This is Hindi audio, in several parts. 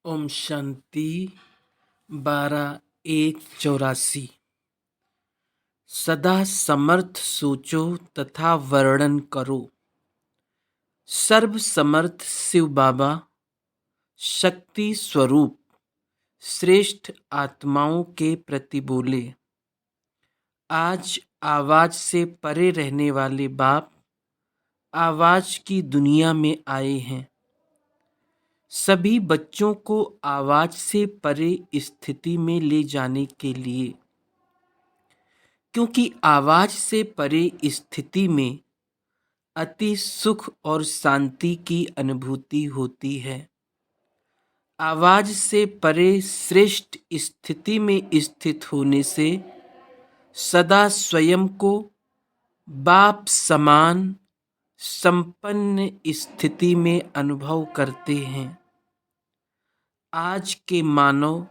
ओम शांति 12/1/84। सदा समर्थ सोचो तथा वर्णन करो। सर्व समर्थ शिव बाबा शक्ति स्वरूप श्रेष्ठ आत्माओं के प्रति बोले। आज आवाज से परे रहने वाले बाप आवाज की दुनिया में आए हैं। सभी बच्चों को आवाज से परे स्थिति में ले जाने के लिए, क्योंकि आवाज से परे स्थिति में अति सुख और शांति की अनुभूति होती है। आवाज से परे श्रेष्ठ स्थिति में स्थित होने से सदा स्वयं को बाप समान संपन्न स्थिति में अनुभव करते हैं। आज के मानव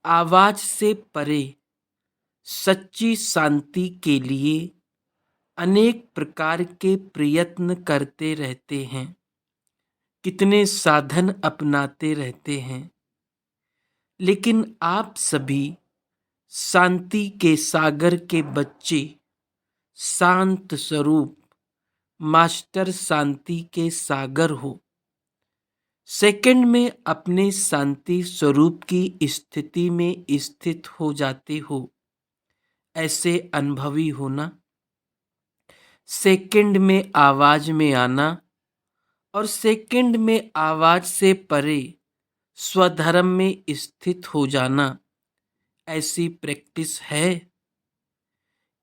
आवाज से परे सच्ची शांति के लिए अनेक प्रकार के प्रयत्न करते रहते हैं, कितने साधन अपनाते रहते हैं, लेकिन आप सभी शांति के सागर के बच्चे, शांत स्वरूप मास्टर शांति के सागर हो। सेकंड में अपने शांति स्वरूप की स्थिति में स्थित हो जाते हो। ऐसे अनुभवी होना, सेकंड में आवाज में आना और सेकंड में आवाज से परे स्वधर्म में स्थित हो जाना, ऐसी प्रैक्टिस है।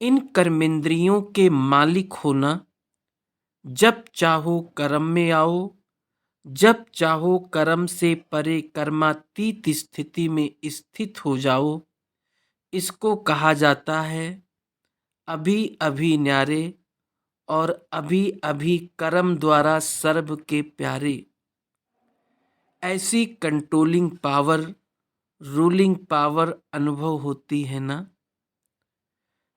इन कर्मेंद्रियों के मालिक होना, जब चाहो कर्म में आओ, जब चाहो कर्म से परे कर्मातीत स्थिति में स्थित हो जाओ। इसको कहा जाता है अभी अभी न्यारे और अभी अभी कर्म द्वारा सर्व के प्यारे। ऐसी कंट्रोलिंग पावर, रूलिंग पावर अनुभव होती है ना।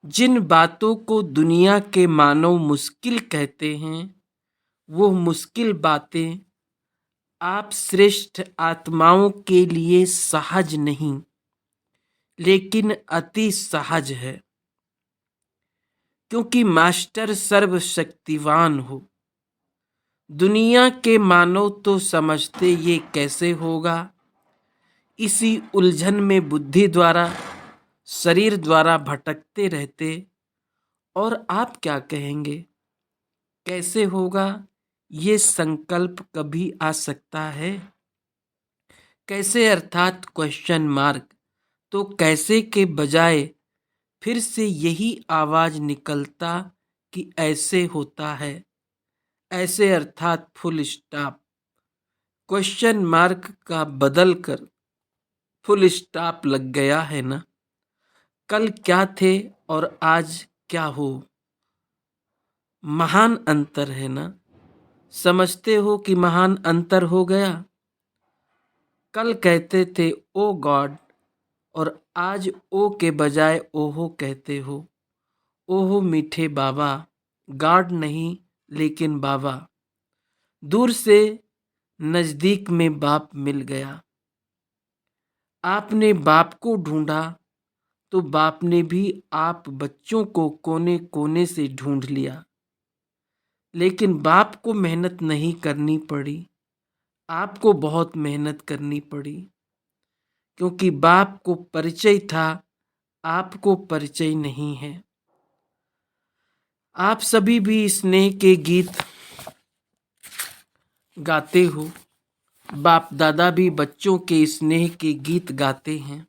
जिन बातों को दुनिया के मानव मुश्किल कहते हैं, वो मुश्किल बातें आप श्रेष्ठ आत्माओं के लिए सहज नहीं, लेकिन अति सहज है, क्योंकि मास्टर सर्वशक्तिवान हो। दुनिया के मानव तो समझते ये कैसे होगा, इसी उलझन में बुद्धि द्वारा, शरीर द्वारा भटकते रहते। और आप क्या कहेंगे, कैसे होगा? ये संकल्प कभी आ सकता है? कैसे अर्थात क्वेश्चन मार्क। तो कैसे के बजाय फिर से यही आवाज निकलता कि ऐसे होता है। ऐसे अर्थात फुल स्टॉप। क्वेश्चन मार्क का बदल कर फुल स्टॉप लग गया है ना। कल क्या थे और आज क्या हो, महान अंतर है ना। समझते हो कि महान अंतर हो गया। कल कहते थे ओ गॉड और आज ओ के बजाय ओहो कहते हो। ओहो मीठे बाबा, गॉड नहीं लेकिन बाबा। दूर से नजदीक में बाप मिल गया। आपने बाप को ढूंढा तो बाप ने भी आप बच्चों को कोने कोने से ढूंढ लिया। लेकिन बाप को मेहनत नहीं करनी पड़ी, आपको बहुत मेहनत करनी पड़ी, क्योंकि बाप को परिचय था, आपको परिचय नहीं है। आप सभी भी स्नेह के गीत गाते हो। बाप दादा भी बच्चों के स्नेह के गीत गाते हैं।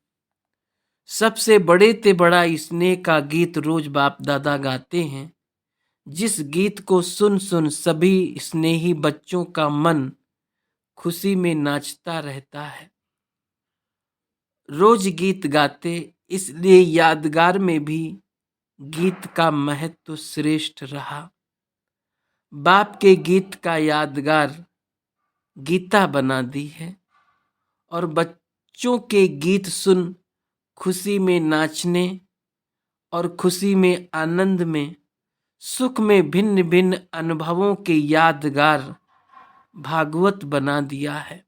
सबसे बड़े ते बड़ा स्नेह का गीत रोज बाप दादा गाते हैं, जिस गीत को सुन सुन सभी स्नेही बच्चों का मन खुशी में नाचता रहता है। रोज गीत गाते, इसलिए यादगार में भी गीत का महत्व श्रेष्ठ रहा। बाप के गीत का यादगार गीता बना दी है और बच्चों के गीत सुन खुशी में नाचने और खुशी में, आनंद में, सुख में भिन्न भिन्न अनुभवों के यादगार भागवत बना दिया है।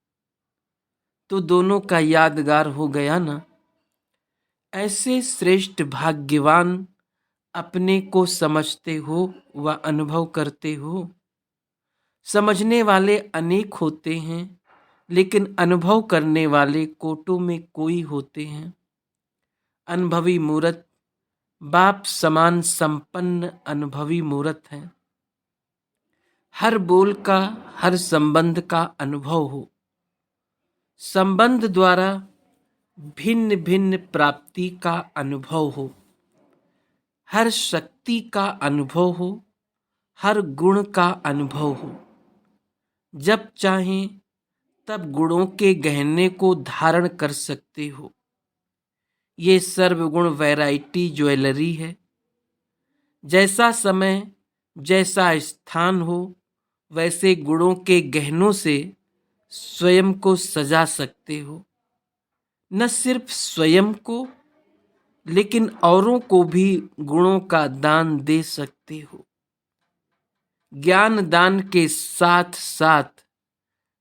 तो दोनों का यादगार हो गया ना। ऐसे श्रेष्ठ भाग्यवान अपने को समझते हो व अनुभव करते हो। समझने वाले अनेक होते हैं, लेकिन अनुभव करने वाले कोटों में कोई होते हैं। अनुभवी मूर्त बाप समान संपन्न अनुभवी मूर्त है। हर बोल का, हर संबंध का अनुभव हो। संबंध द्वारा भिन्न भिन्न प्राप्ति का अनुभव हो। हर शक्ति का अनुभव हो, हर गुण का अनुभव हो। जब चाहें तब गुणों के गहने को धारण कर सकते हो। ये सर्वगुण वैरायटी ज्वेलरी है। जैसा समय, जैसा स्थान हो, वैसे गुणों के गहनों से स्वयं को सजा सकते हो। न सिर्फ स्वयं को, लेकिन औरों को भी गुणों का दान दे सकते हो। ज्ञान दान के साथ साथ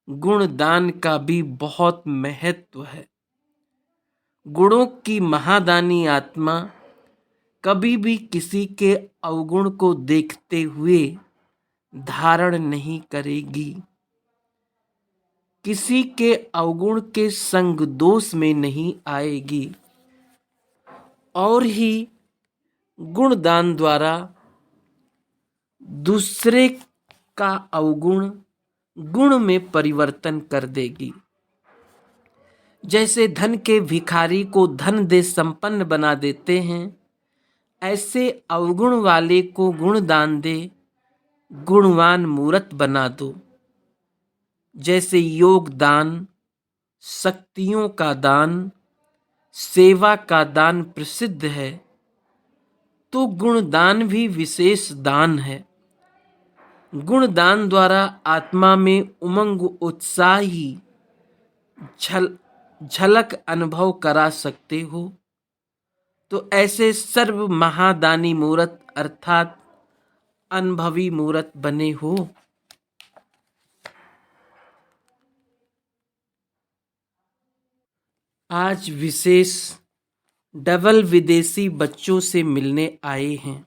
गुण दान का भी बहुत महत्व है। गुणों की महादानी आत्मा कभी भी किसी के अवगुण को देखते हुए धारण नहीं करेगी। किसी के अवगुण के संग दोष में नहीं आएगी। और ही गुणदान द्वारा दूसरे का अवगुण गुण में परिवर्तन कर देगी। जैसे धन के भिखारी को धन दे संपन्न बना देते हैं, ऐसे अवगुण वाले को गुण दान दे गुणवान मूर्त बना दो। जैसे योग दान, शक्तियों का दान, सेवा का दान प्रसिद्ध है, तो गुणदान भी विशेष दान है। गुणदान द्वारा आत्मा में उमंग उत्साही झलक अनुभव करा सकते हो। तो ऐसे सर्व महादानी मूर्त अर्थात अनुभवी मूर्त बने हो। आज विशेष डबल विदेशी बच्चों से मिलने आए हैं।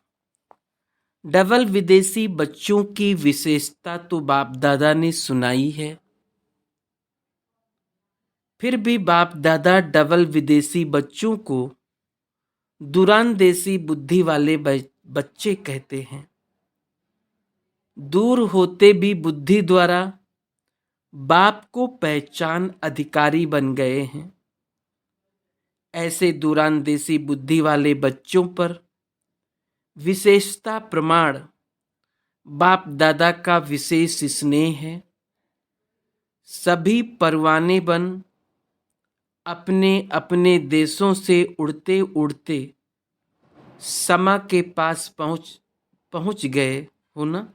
डबल विदेशी बच्चों की विशेषता तो बाप दादा ने सुनाई है, फिर भी बाप दादा डबल विदेशी बच्चों को दूरांदेशी बुद्धि वाले बच्चे कहते हैं। दूर होते भी बुद्धि द्वारा बाप को पहचान अधिकारी बन गए हैं। ऐसे दूरांदेशी बुद्धि वाले बच्चों पर विशेषता प्रमाण बाप दादा का विशेष स्नेह है। सभी परवाने बन अपने अपने देशों से उड़ते उड़ते समा के पास पहुंच गए हो ना।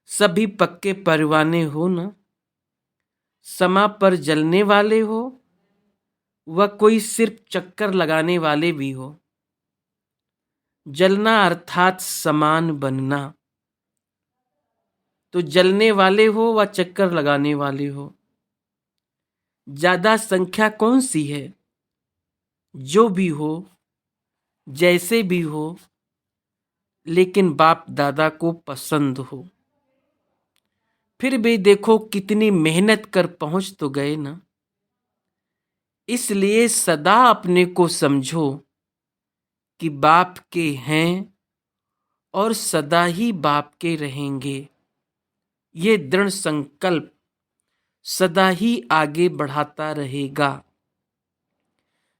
सभी पक्के परवाने हो ना। समा पर जलने वाले हो व कोई सिर्फ चक्कर लगाने वाले भी हो। जलना अर्थात समान बनना। तो जलने वाले हो व चक्कर लगाने वाले हो, ज्यादा संख्या कौन सी है? जो भी हो, जैसे भी हो, लेकिन बाप दादा को पसंद हो। फिर भी देखो कितनी मेहनत कर पहुंच तो गए ना। इसलिए सदा अपने को समझो कि बाप के हैं और सदा ही बाप के रहेंगे। ये दृढ़ संकल्प सदा ही आगे बढ़ाता रहेगा।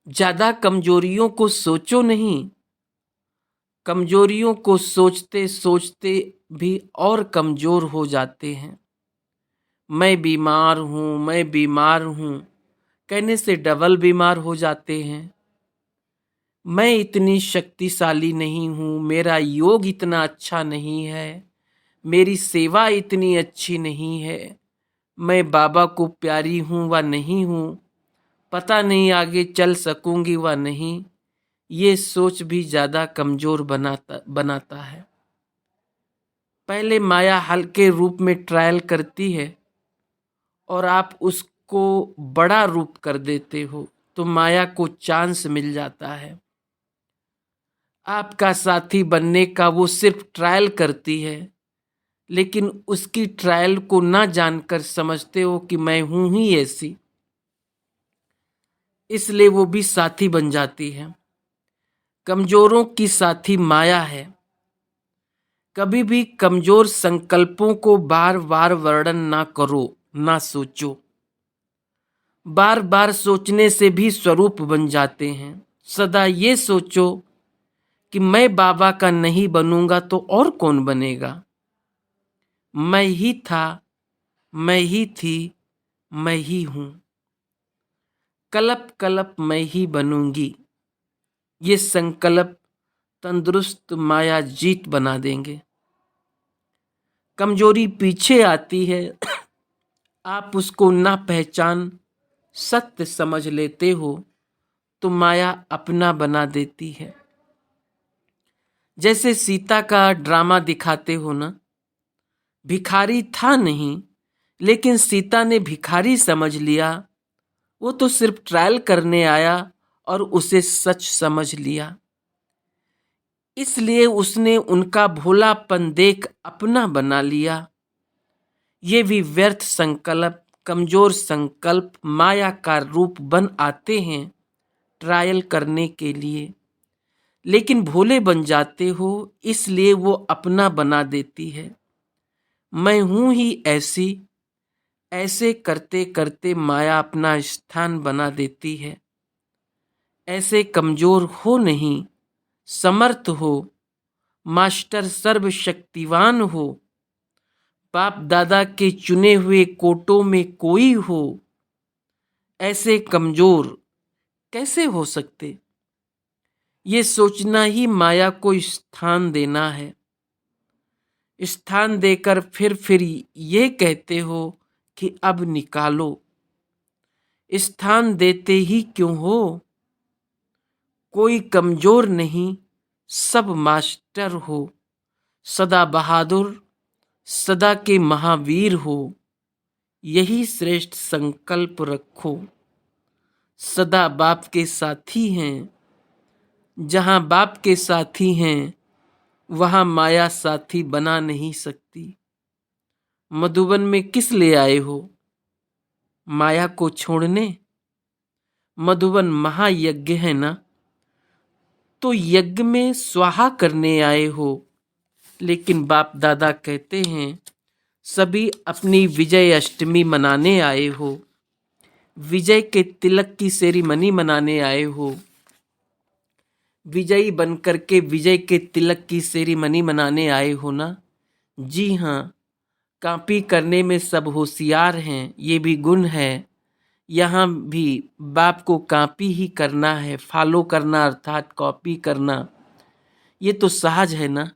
ज्यादा कमजोरियों को सोचो नहीं। कमजोरियों को सोचते सोचते भी और कमजोर हो जाते हैं। मैं बीमार हूँ, मैं बीमार हूँ कहने से डबल बीमार हो जाते हैं। मैं इतनी शक्तिशाली नहीं हूँ, मेरा योग इतना अच्छा नहीं है, मेरी सेवा इतनी अच्छी नहीं है, मैं बाबा को प्यारी हूँ व नहीं हूँ, पता नहीं आगे चल सकूंगी व नहीं। ये सोच भी ज़्यादा कमज़ोर बनाता है। पहले माया हल्के रूप में ट्रायल करती है और आप को बड़ा रूप कर देते हो तो माया को चांस मिल जाता है। आपका साथी बनने का वो सिर्फ ट्रायल करती है, लेकिन उसकी ट्रायल को ना जानकर समझते हो कि मैं हूं ही ऐसी, इसलिए वो भी साथी बन जाती है। कमजोरों की साथी माया है। कभी भी कमजोर संकल्पों को बार बार वर्णन ना करो, ना सोचो। बार बार सोचने से भी स्वरूप बन जाते हैं। सदा ये सोचो कि मैं बाबा का नहीं बनूंगा तो और कौन बनेगा। मैं ही था, मैं ही थी, मैं ही हूं। कलप कलप मैं ही बनूंगी। ये संकल्प तंदुरुस्त माया जीत बना देंगे। कमजोरी पीछे आती है, आप उसको ना पहचान सत्य समझ लेते हो तो माया अपना बना देती है। जैसे सीता का ड्रामा दिखाते हो ना, भिखारी था नहीं, लेकिन सीता ने भिखारी समझ लिया। वो तो सिर्फ ट्रायल करने आया और उसे सच समझ लिया, इसलिए उसने उनका भोलापन देख अपना बना लिया। ये भी व्यर्थ संकल्प, कमजोर संकल्प माया का रूप बन आते हैं ट्रायल करने के लिए, लेकिन भोले बन जाते हो इसलिए वो अपना बना देती है। मैं हूं ही ऐसी, ऐसे करते करते माया अपना स्थान बना देती है। ऐसे कमजोर हो नहीं, समर्थ हो, मास्टर सर्वशक्तिवान हो, बाप दादा के चुने हुए कोटों में कोई हो। ऐसे कमजोर कैसे हो सकते? ये सोचना ही माया को स्थान देना है। स्थान देकर फिर ये कहते हो कि अब निकालो। स्थान देते ही क्यों हो? कोई कमजोर नहीं, सब मास्टर हो। सदा बहादुर, सदा के महावीर हो। यही श्रेष्ठ संकल्प रखो। सदा बाप के साथी हैं। जहां बाप के साथी हैं वहां माया साथी बना नहीं सकती। मधुबन में किस ले आए हो? माया को छोड़ने? मधुबन महायज्ञ है ना, तो यज्ञ में स्वाहा करने आए हो। लेकिन बाप दादा कहते हैं सभी अपनी विजय अष्टमी मनाने आए हो, विजय के तिलक की सेरेमनी मनाने आए हो। विजयी बनकर के विजय के तिलक की सेरेमनी मनाने आए हो ना? जी हाँ, कॉपी करने में सब होशियार हैं, ये भी गुण है। यहाँ भी बाप को कॉपी ही करना है, फॉलो करना अर्थात कॉपी करना, ये तो सहज है ना।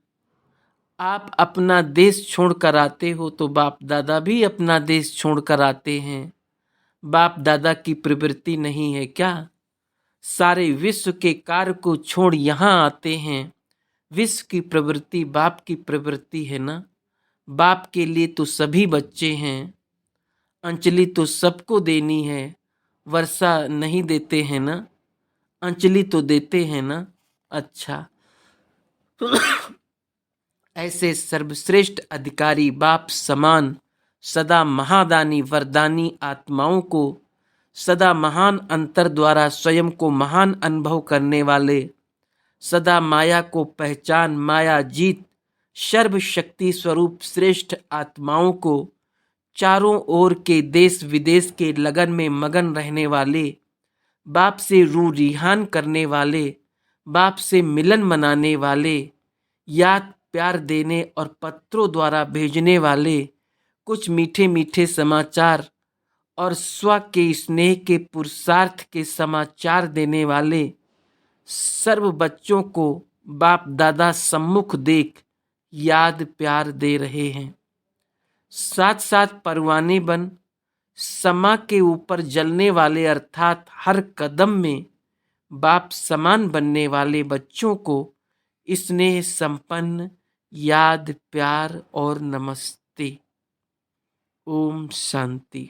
आप अपना देश छोड़ कर आते हो तो बाप दादा भी अपना देश छोड़ कर आते हैं। बाप दादा की प्रवृत्ति नहीं है क्या? सारे विश्व के कार्य को छोड़ यहाँ आते हैं। विश्व की प्रवृत्ति बाप की प्रवृत्ति है ना। बाप के लिए तो सभी बच्चे हैं। अंजलि तो सबको देनी है। वर्षा नहीं देते हैं ना, अंजलि तो देते हैं ना। अच्छा, ऐसे सर्वश्रेष्ठ अधिकारी बाप समान सदा महादानी वरदानी आत्माओं को, सदा महान अंतर द्वारा स्वयं को महान अनुभव करने वाले, सदा माया को पहचान माया जीत सर्वशक्ति स्वरूप श्रेष्ठ आत्माओं को, चारों ओर के देश विदेश के लगन में मगन रहने वाले, बाप से रूह रिहान करने वाले, बाप से मिलन मनाने वाले, याद प्यार देने और पत्रों द्वारा भेजने वाले, कुछ मीठे मीठे समाचार और स्व के स्नेह के पुरुषार्थ के समाचार देने वाले, सर्व बच्चों को बाप दादा सम्मुख देख याद प्यार दे रहे हैं। साथ साथ परवाने बन समा के ऊपर जलने वाले अर्थात हर कदम में बाप समान बनने वाले बच्चों को स्नेह संपन्न याद प्यार और नमस्ते। ओम शांति।